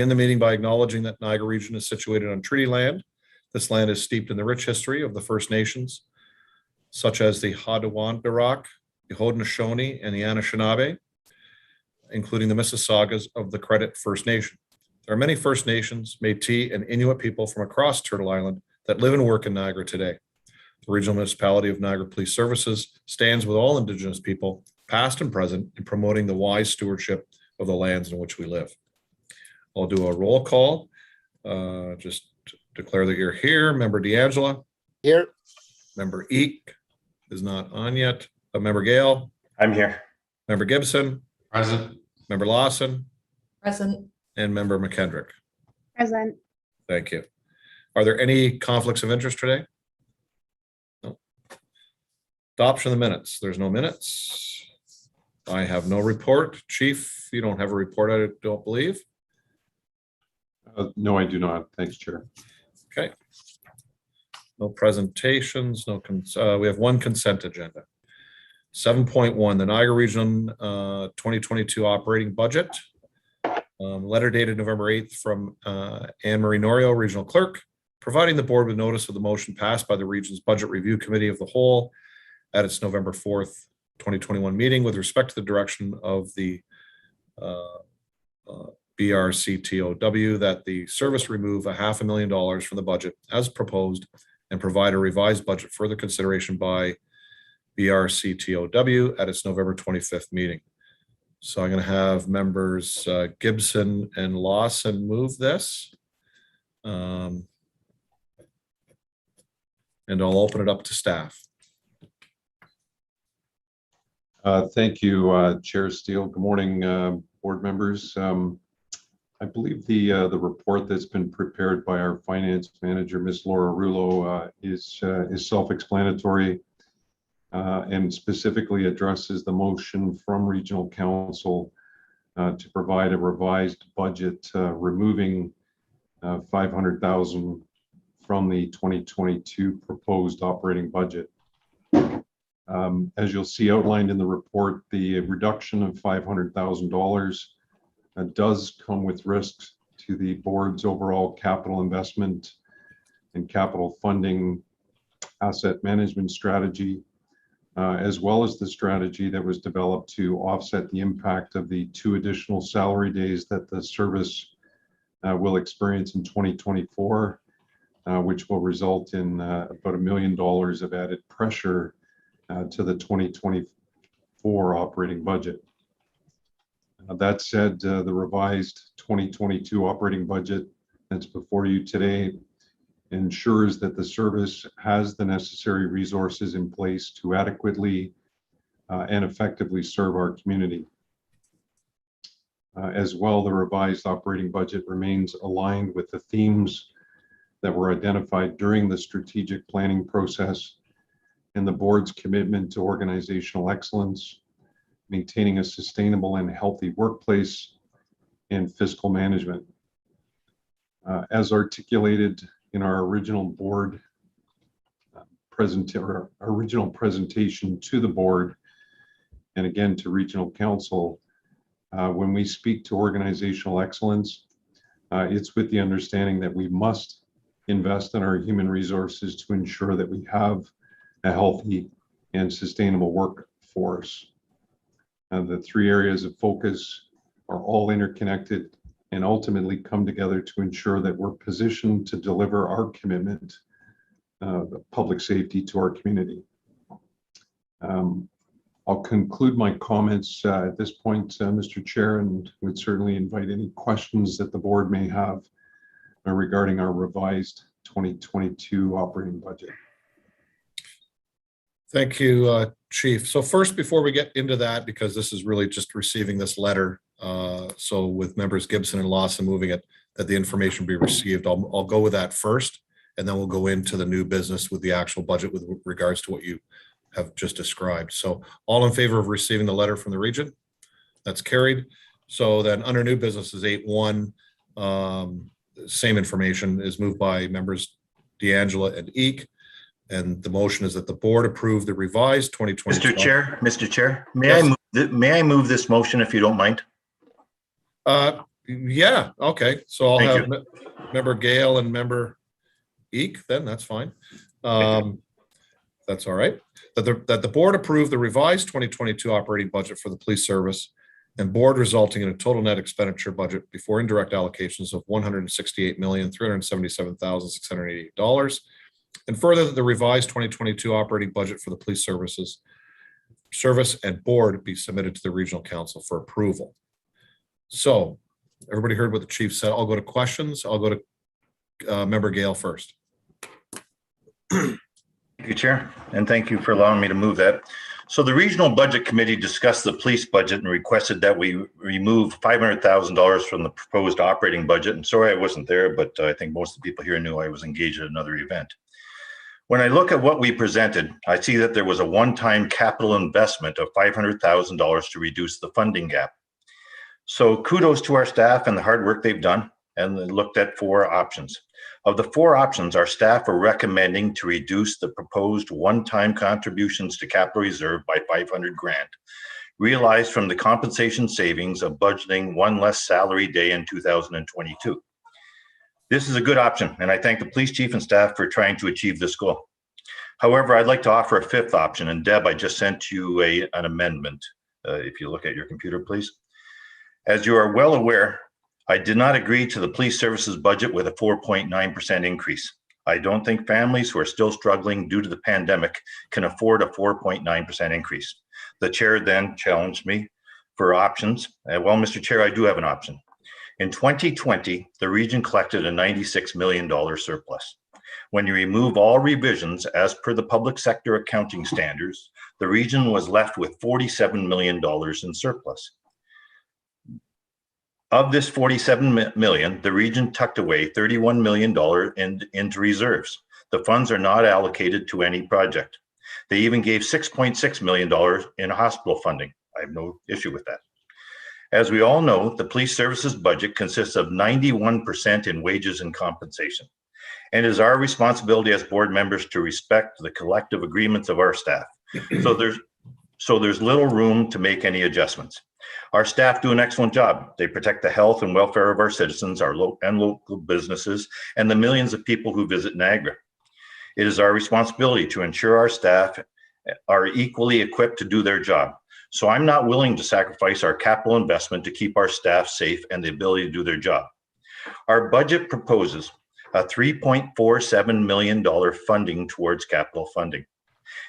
the meeting by acknowledging that Niagara region is situated on treaty land. This land is steeped in the rich history of the First Nations, such as the Haudenosaunee, the Haudenosaunee, and the Anishinaabe, including the Mississaugas of the Credit First Nation. There are many First Nations, Métis, and Inuit people from across Turtle Island that live and work in Niagara today. The Regional Municipality of Niagara Police Services stands with all Indigenous people, past and present, in promoting the wise stewardship of the lands in which we live. I'll do a roll call. Just declare that you're here. Member D'Angela. Here. Member Eek is not on yet. Member Gale. I'm here. Member Gibson. Present. Member Lawson. Present. And Member McKendrick. Present. Thank you. Are there any conflicts of interest today? No. Adoption of the minutes. There's no minutes. I have no report. Chief, you don't have a report, I don't believe. No, I do not. Thanks, Chair. Okay. No presentations, we have one consent agenda. 7.1, the Niagara Region 2022 operating budget. Letter dated November 8th from Anne Marie Norio, Regional Clerk, providing the board with notice of the motion passed by the Region's Budget Review Committee of the Whole at its November 4th, 2021 meeting with respect to the direction of the BRCTOW that the service remove $500,000 from the budget as proposed and provide a revised budget further consideration by BRCTOW at its November 25th meeting. So I'm going to have members Gibson and Lawson move this. And I'll open it up to staff. Thank you, Chair Steele. Good morning, board members. I believe the report that's been prepared by our finance manager, Ms. Laura Rulo, is self-explanatory and specifically addresses the motion from Regional Council to provide a revised budget, removing $500,000 from the 2022 proposed operating budget. As you'll see outlined in the report, the reduction of $500,000 does come with risks to the board's overall capital investment and capital funding asset management strategy, as well as the strategy that was developed to offset the impact of the 2 additional salary days that the service will experience in 2024, which will result in about $1 million of added pressure to the 2024 operating budget. That said, the revised 2022 operating budget that's before you today ensures that the service has the necessary resources in place to adequately and effectively serve our community. As well, the revised operating budget remains aligned with the themes that were identified during the strategic planning process and the board's commitment to organizational excellence, maintaining a sustainable and healthy workplace, and fiscal management. As articulated in our original board original presentation to the board, and again to Regional Council, when we speak to organizational excellence, it's with the understanding that we must invest in our human resources to ensure that we have a healthy and sustainable workforce. The 3 areas of focus are all interconnected and ultimately come together to ensure that we're positioned to deliver our commitment of public safety to our community. I'll conclude my comments at this point, Mr. Chair, and would certainly invite any questions that the board may have regarding our revised 2022 operating budget. Thank you, Chief. So first, before we get into that, because this is really just receiving this letter, so with members Gibson and Lawson moving it, that the information be received, I'll go with that first, and then we'll go into the new business with the actual budget with regards to what you have just described. So all in favor of receiving the letter from the region? That's carried. So then under new business is 8.1, same information is moved by members D'Angela and Eek. And the motion is that the board approve the revised 2020. Mr. Chair, may I move this motion if you don't mind? Yeah, okay. So I'll Thank have member Gale and member Eek, then that's fine. That's all right. That the board approve the revised 2022 operating budget for the police service and board resulting in a total net expenditure budget before indirect allocations of $168,377,688. And further, that the revised 2022 operating budget for the police service and board be submitted to the regional council for approval. So everybody heard what the chief said. I'll go to questions. I'll go to member Gale first. Thank you, Chair, and thank you for allowing me to move that. So the Regional Budget Committee discussed the police budget and requested that we remove $500,000 from the proposed operating budget. And sorry I wasn't there, but I think most of the people here knew I was engaged at another event. When I look at what we presented, I see that there was a one-time capital investment of $500,000 to reduce the funding gap. So kudos to our staff and the hard work they've done, and they looked at 4 options. Of the 4 options, our staff are recommending to reduce the proposed one-time contributions to capital reserve by $500,000, realized from the compensation savings of budgeting 1 less salary day in 2022. This is a good option, and I thank the police chief and staff for trying to achieve this goal. However, I'd like to offer a 5th option, and Deb, I just sent you an amendment. If you look at your computer, please. As you are well aware, I did not agree to the police services budget with a 4.9% increase. I don't think families who are still struggling due to the pandemic can afford a 4.9% increase. The chair then challenged me for options. Well, Mr. Chair, I do have an option. In 2020, the region collected a $96 million surplus. When you remove all revisions as per the public sector accounting standards, the region was left with $47 million in surplus. Of this $47 million, the region tucked away $31 million into reserves. The funds are not allocated to any project. They even gave $6.6 million in hospital funding. I have no issue with that. As we all know, the police services budget consists of 91% in wages and compensation. And it is our responsibility as board members to respect the collective agreements of our staff. So there's little room to make any adjustments. Our staff do an excellent job. They protect the health and welfare of our citizens, our local businesses, and the millions of people who visit Niagara. It is our responsibility to ensure our staff are equally equipped to do their job. So I'm not willing to sacrifice our capital investment to keep our staff safe and the ability to do their job. Our budget proposes a $3.47 million funding towards capital funding.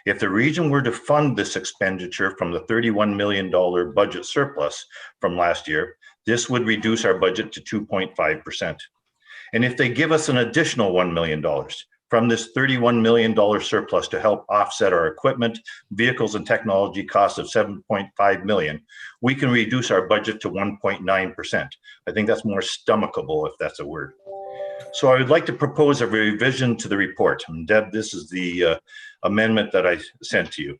If the region were to fund this expenditure from the $31 million budget surplus from last year, this would reduce our budget to 2.5%. And if they give us an additional $1 million from this $31 million surplus to help offset our equipment, vehicles, and technology costs of $7.5 million, we can reduce our budget to 1.9%. I think that's more stomachable, if that's a word. So I would like to propose a revision to the report. And Deb, this is the amendment that I sent to you.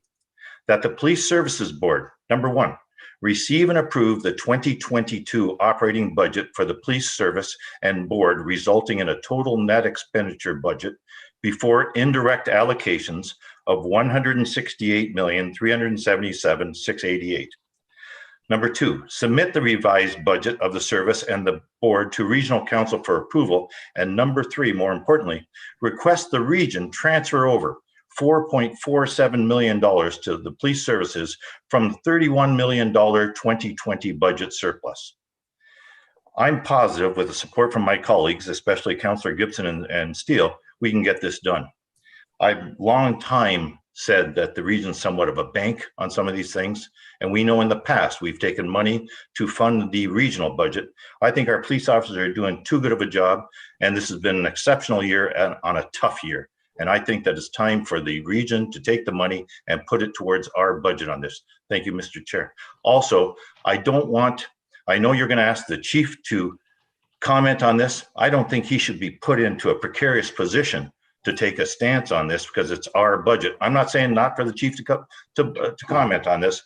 That the Police Services Board, number 1, receive and approve the 2022 operating budget for the police service and board, resulting in a total net expenditure budget before indirect allocations of $168,377,688. Number 2, submit the revised budget of the service and the board to regional council for approval. And number 3, more importantly, request the region transfer over $4.47 million to the police services from the $31 million 2020 budget surplus. I'm positive with the support from my colleagues, especially Councillor Gibson and Steele, we can get this done. I've long time said that the region's somewhat of a bank on some of these things. And we know in the past, we've taken money to fund the regional budget. I think our police officers are doing too good of a job. And this has been an exceptional year and on a tough year. And I think that it's time for the region to take the money and put it towards our budget on this. Thank you, Mr. Chair. Also, I know you're going to ask the chief to comment on this. I don't think he should be put into a precarious position to take a stance on this because it's our budget. I'm not saying not for the chief to comment on this.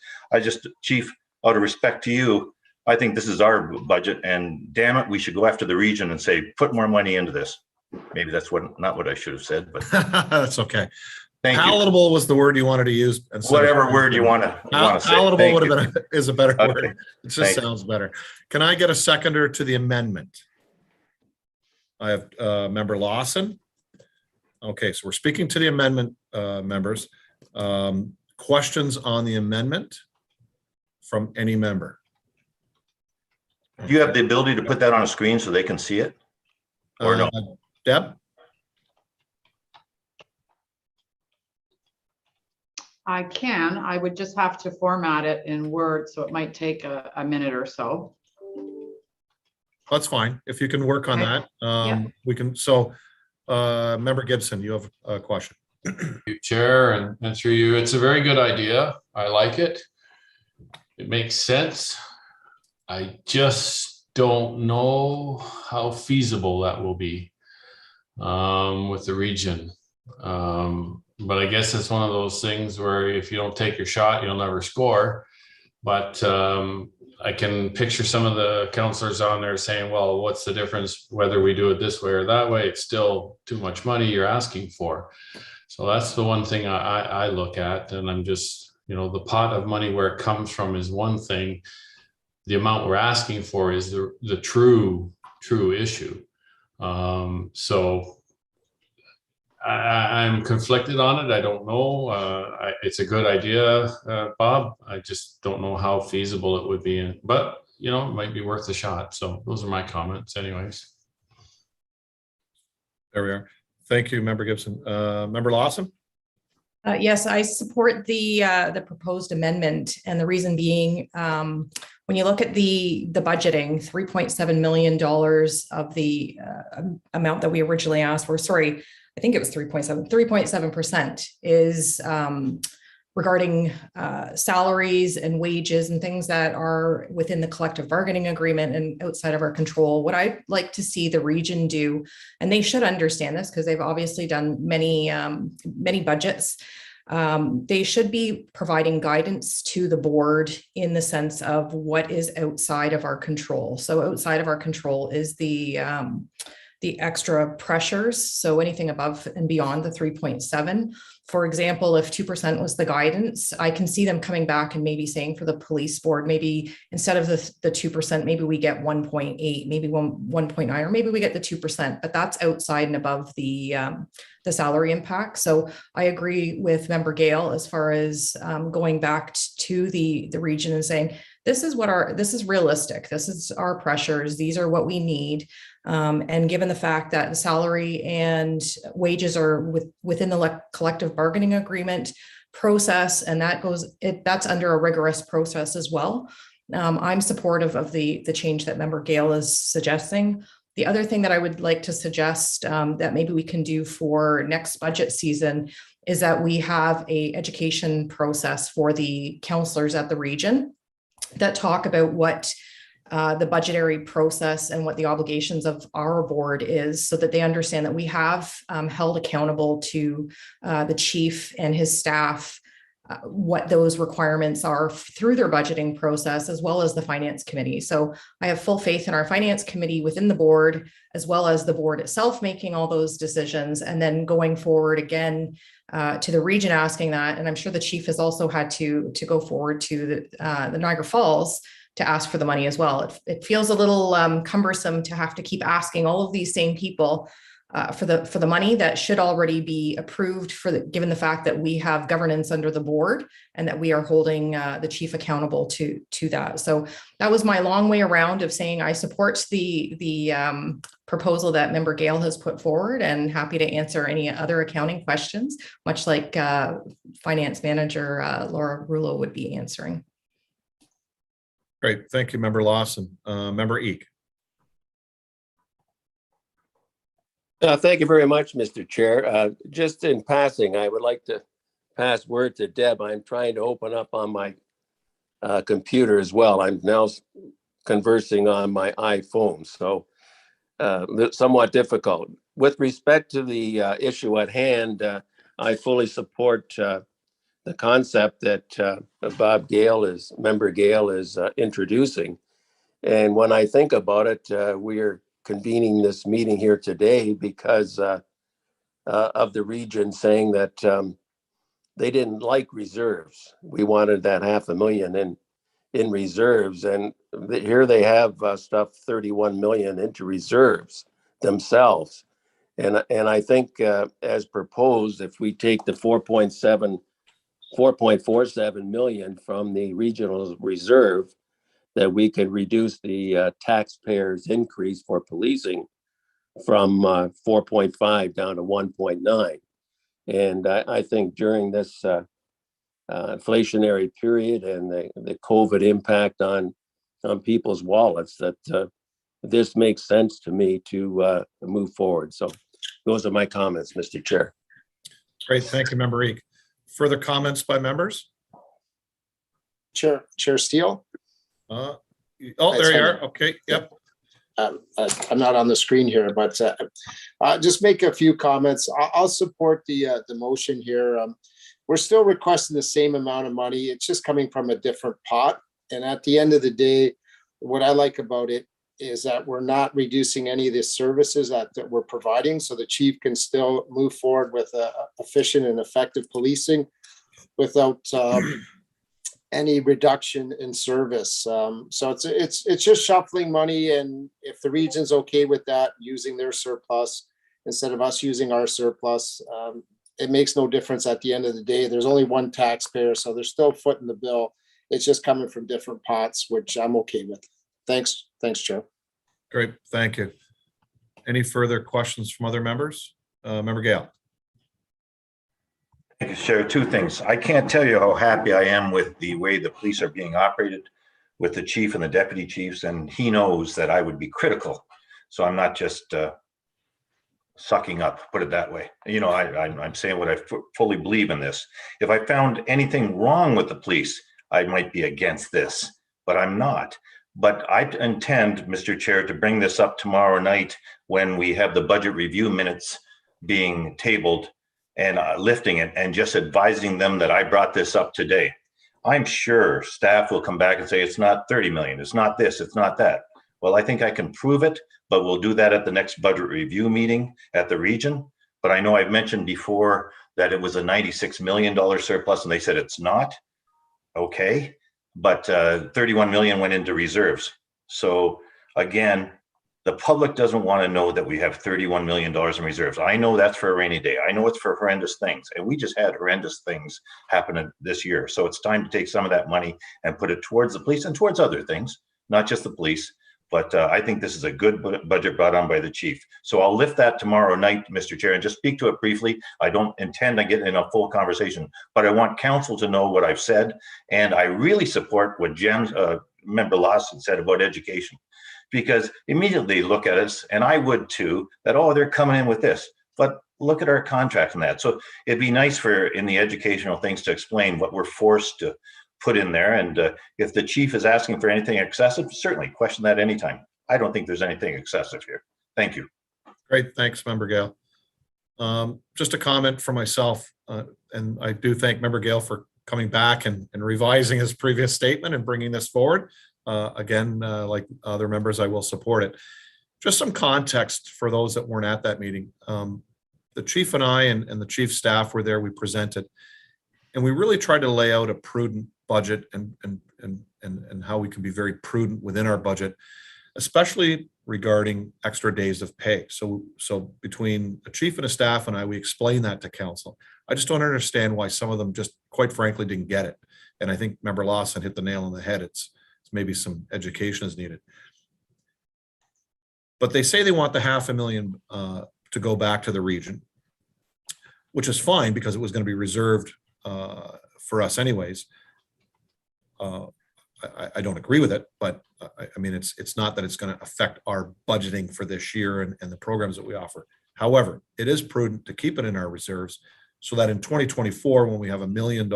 Chief, out of respect to you, I think this is our budget, and damn it, we should go after the region and say, put more money into this. Maybe that's not what I should have said, but that's okay. Thank you. Palatable was the word you wanted to use. instead of- Whatever word you want to say. Palatable Thank would you. have been, is a better Okay. word. It just Thanks. sounds better. Can I get a seconder to the amendment? I have member Lawson. Okay, so we're speaking to the amendment, members. Questions on the amendment from any member? Do you have the ability to put that on a screen so they can see it? Or no? Deb? I can. I would just have to format it in Word, so it might take a minute or so. That's fine. If you can work on Okay. that, Yeah. we can. So, member Gibson, you have a question. you, Chair, and through you. It's a very good idea. I like it. It makes sense. I just don't know how feasible that will be with the region. But I guess it's one of those things where if you don't take your shot, you'll never score. But I can picture some of the councillors on there saying, well, what's the difference whether we do it this way or that way? It's still too much money you're asking for. So that's the one thing I look at. And I'm just, the pot of money where it comes from is one thing. The amount we're asking for is the true issue. So I'm conflicted on it. I don't know. It's a good idea, Bob. I just don't know how feasible it would be. But, it might be worth a shot. So those are my comments anyways. There we are. Thank you, member Gibson. Member Lawson? Yes, I support the proposed amendment, and the reason being, when you look at the budgeting, $3.7 million of the amount that we originally asked for, sorry, I think it was 3.7% is regarding salaries and wages and things that are within the collective bargaining agreement and outside of our control. What I'd like to see the region do, and they should understand this because they've obviously done many budgets, they should be providing guidance to the board in the sense of what is outside of our control. So outside of our control is the extra pressures. So anything above and beyond the 3.7. For example, if 2% was the guidance, I can see them coming back and maybe saying for the police board, maybe instead of the 2%, maybe we get 1.8, maybe 1.9, or maybe we get the 2%, but that's outside and above the salary impact. So I agree with member Gale as far as going back to the region and saying, this is realistic. This is our pressures. These are what we need. And given the fact that the salary and wages are within the collective bargaining agreement process, and that's under a rigorous process as well. I'm supportive of the change that member Gale is suggesting. The other thing that I would like to suggest that maybe we can do for next budget season is that we have a education process for the councillors at the region that talk about what the budgetary process and what the obligations of our board is, so that they understand that we have held accountable to the chief and his staff what those requirements are through their budgeting process, as well as the finance committee. So I have full faith in our finance committee within the board, as well as the board itself making all those decisions, and then going forward again to the region asking that. And I'm sure the chief has also had to go forward to the Niagara Falls to ask for the money as well. It feels a little cumbersome to have to keep asking all of these same people for the money that should already be approved given the fact that we have governance under the board and that we are holding the chief accountable to that. So that was my long way around of saying I support the proposal that member Gale has put forward, and happy to answer any other accounting questions, much like finance manager Laura Rulo would be answering. Great. Thank you, member Lawson. Member Eek. Thank you very much, Mr. Chair. Just in passing, I would like to pass word to Deb. I'm trying to open up on my computer as well. I'm now conversing on my iPhone, so somewhat difficult. With respect to the issue at hand, I fully support the concept that member Gale is introducing. And when I think about it, we are convening this meeting here today because of the region saying that they didn't like reserves. We wanted that 500,000 in reserves, and here they have stuff 31 million into reserves themselves. And I think as proposed, if we take the 4.47 million from the regional reserve, that we could reduce the taxpayers' increase for policing from 4.5 down to 1.9. And I think during this inflationary period and the COVID impact on people's wallets, that this makes sense to me to move forward. So those are my comments, Mr. Chair. Great, thank you, Member Eek. Further comments by members? Chair Steele. Oh, there you are. Okay, yep. I'm not on the screen here, but just make a few comments. I'll support the motion here. We're still requesting the same amount of money. It's just coming from a different pot. And at the end of the day, what I like about it is that we're not reducing any of the services that we're providing. So the chief can still move forward with efficient and effective policing without any reduction in service. So it's just shuffling money, and if the region's okay with that, using their surplus instead of us using our surplus, it makes no difference at the end of the day. There's only one taxpayer, so there's still foot in the bill. It's just coming from different pots, which I'm okay with. Thanks, Chair. Great, thank you. Any further questions from other members? Member Gale. I can share two things. I can't tell you how happy I am with the way the police are being operated with the chief and the deputy chiefs, and he knows that I would be critical. So I'm not just sucking up, put it that way. You know, I'm saying what I fully believe in this. If I found anything wrong with the police, I might be against this, but I'm not. But I intend, Mr. Chair, to bring this up tomorrow night when we have the budget review minutes being tabled, and lifting it and just advising them that I brought this up today. I'm sure staff will come back and say, it's not 30 million, it's not this, it's not that. Well, I think I can prove it, but we'll do that at the next budget review meeting at the region. But I know I've mentioned before that it was a $96 million surplus and they said it's not. Okay, but 31 million went into reserves. So again, the public doesn't want to know that we have $31 million in reserves. I know that's for a rainy day. I know it's for horrendous things. And we just had horrendous things happen this year. So it's time to take some of that money and put it towards the police and towards other things, not just the police. But I think this is a good budget brought on by the chief. So I'll lift that tomorrow night, Mr. Chair, and just speak to it briefly. I don't intend on getting in a full conversation, but I want council to know what I've said. And I really support what Member Lawson said about education. Because immediately look at us, and I would too, that, oh, they're coming in with this. But look at our contract and that. So it'd be nice for in the educational things to explain what we're forced to put in there. And if the chief is asking for anything excessive, certainly question that anytime. I don't think there's anything excessive here. Thank you. Great, thanks, Member Gale. Just a comment for myself, and I do thank Member Gale for coming back and revising his previous statement and bringing this forward. Again, like other members, I will support it. Just some context for those that weren't at that meeting. The chief and I and the chief staff were there. We presented, and we really tried to lay out a prudent budget and how we can be very prudent within our budget, especially regarding extra days of pay. So between the chief and the staff and I, we explained that to council. I just don't understand why some of them just, quite frankly, didn't get it. And I think Member Lawson hit the nail on the head. It's maybe some education is needed. But they say they want the 500,000 to go back to the region, which is fine because it was going to be reserved for us anyways. I don't agree with it, but I mean, it's not that it's going to affect our budgeting for this year and the programs that we offer. However, it is prudent to keep it in our reserves so that in 2024, when we have $1 million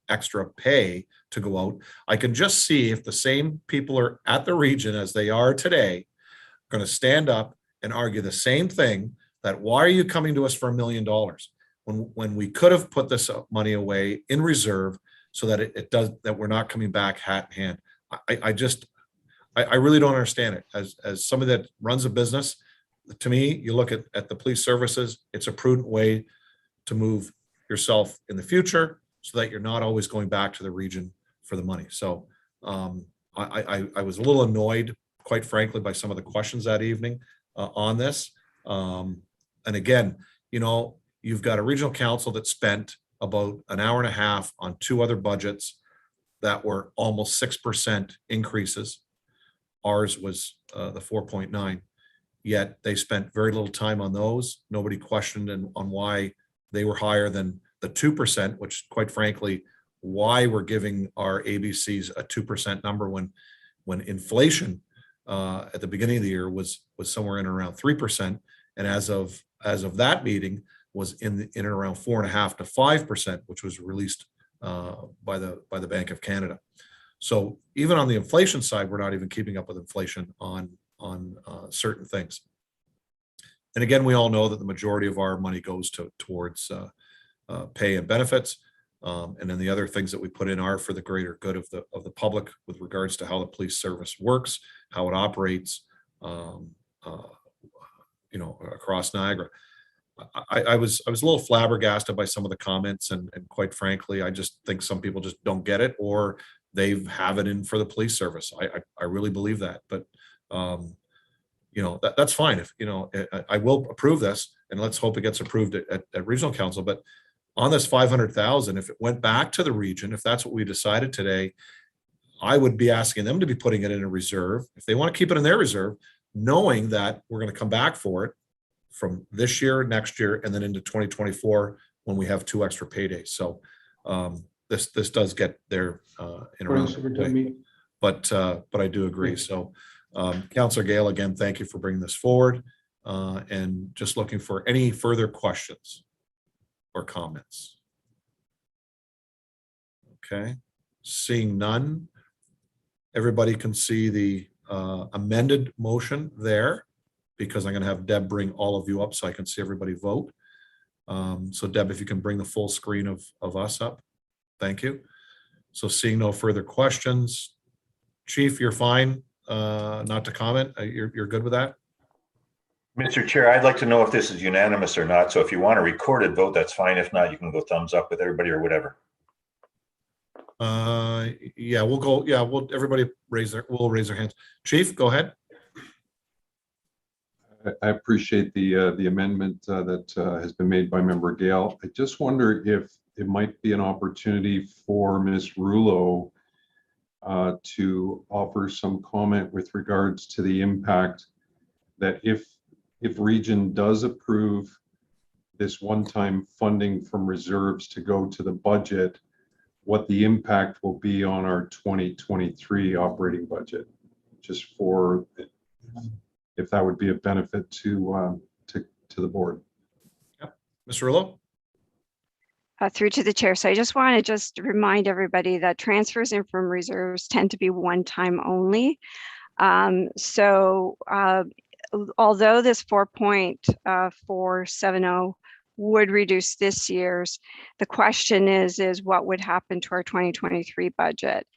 extra pay to go out, I can just see if the same people are at the region as they are today, going to stand up and argue the same thing, that why are you coming to us for $1 million when we could have put this money away in reserve so that it does, that we're not coming back hat in hand. I really don't understand it. As somebody that runs a business, to me, you look at the police services, it's a prudent way to move yourself in the future so that you're not always going back to the region for the money. So I was a little annoyed, quite frankly, by some of the questions that evening on this. And again, you know, you've got a regional council that spent about an hour and a half on two other budgets that were almost 6% increases. Ours was the 4.9, yet they spent very little time on those. Nobody questioned on why they were higher than the 2%, which quite frankly, why we're giving our ABCs a 2% number when inflation at the beginning of the year was somewhere in around 3%, and as of that meeting was in and around 4.5% to 5%, which was released by the Bank of Canada. So even on the inflation side, we're not even keeping up with inflation on certain things. And again, we all know that the majority of our money goes towards pay and benefits. And then the other things that we put in are for the greater good of the public with regards to how the police service works, how it operates, across Niagara. I was a little flabbergasted by some of the comments, and quite frankly, I just think some people just don't get it, or they have it in for the police service. I really believe that, but that's fine. If I will approve this, and let's hope it gets approved at regional council. But on this 500,000, if it went back to the region, if that's what we decided today, I would be asking them to be putting it in a reserve if they want to keep it in their reserve, knowing that we're going to come back for it from this year, next year, and then into 2024 when we have 2 extra paydays. So this does get there in a roundabout way. But I do agree. So Councillor Gale, again, thank you for bringing this forward, and just looking for any further questions or comments. Okay, seeing none, everybody can see the amended motion there, because I'm going to have Deb bring all of you up so I can see everybody vote. So Deb, if you can bring the full screen of us up. Thank you. So seeing no further questions, Chief, you're fine not to comment? You're good with that? Mr. Chair, I'd like to know if this is unanimous or not. So if you want a recorded vote, that's fine. If not, you can go thumbs up with everybody or whatever. Yeah, we'll go. Yeah, everybody raise their hands. Chief, go ahead. I appreciate the amendment that has been made by Member Gale. I just wonder if it might be an opportunity for Ms. Rouleau to offer some comment with regards to the impact that if Region does approve this one-time funding from reserves to go to the budget, what the impact will be on our 2023 operating budget, just for if that would be a benefit to the board. Yep. Ms. Rouleau? Through to the chair. So I just want to remind everybody that transfers in from reserves tend to be one time only. Although this 4.470 would reduce this year's, the question is what would happen to our 2023 budget?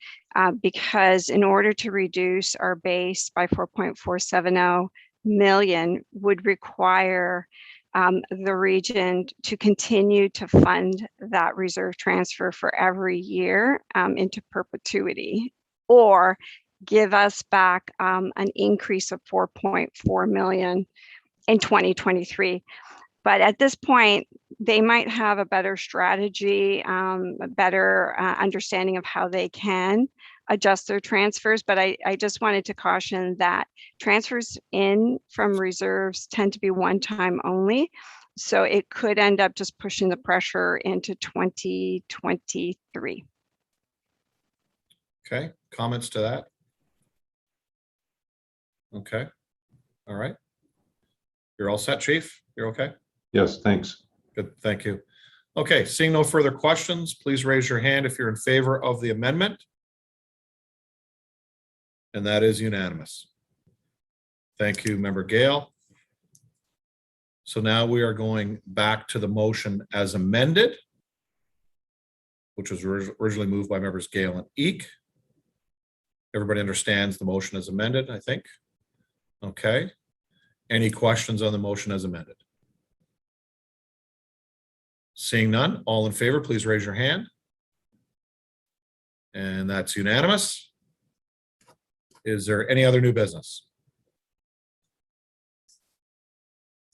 Because in order to reduce our base by 4.470 million would require the region to continue to fund that reserve transfer for every year into perpetuity, or give us back an increase of 4.4 million in 2023. But at this point, they might have a better strategy, a better understanding of how they can adjust their transfers. But I just wanted to caution that transfers in from reserves tend to be one time only. So it could end up just pushing the pressure into 2023. Okay, comments to that? Okay, all right. You're all set, Chief? You're okay? Yes, thanks. Good, thank you. Okay, seeing no further questions, please raise your hand if you're in favor of the amendment. And that is unanimous. Thank you, Member Gale. So now we are going back to the motion as amended, which was originally moved by Members Gale and Eek. Everybody understands the motion as amended, I think. Okay. Any questions on the motion as amended? Seeing none, all in favor, please raise your hand. And that's unanimous. Is there any other new business?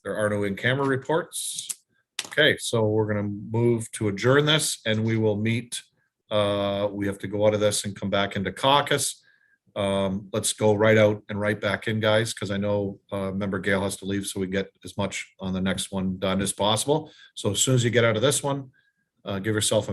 There are no in-camera reports. Okay, so we're going to move to adjourn this, and we will meet. We have to go out of this and come back into caucus. Let's go right out and right back in, guys, because I know member Gail has to leave, so we get as much on the next one done as possible. So as soon as you get out of this one, give yourself a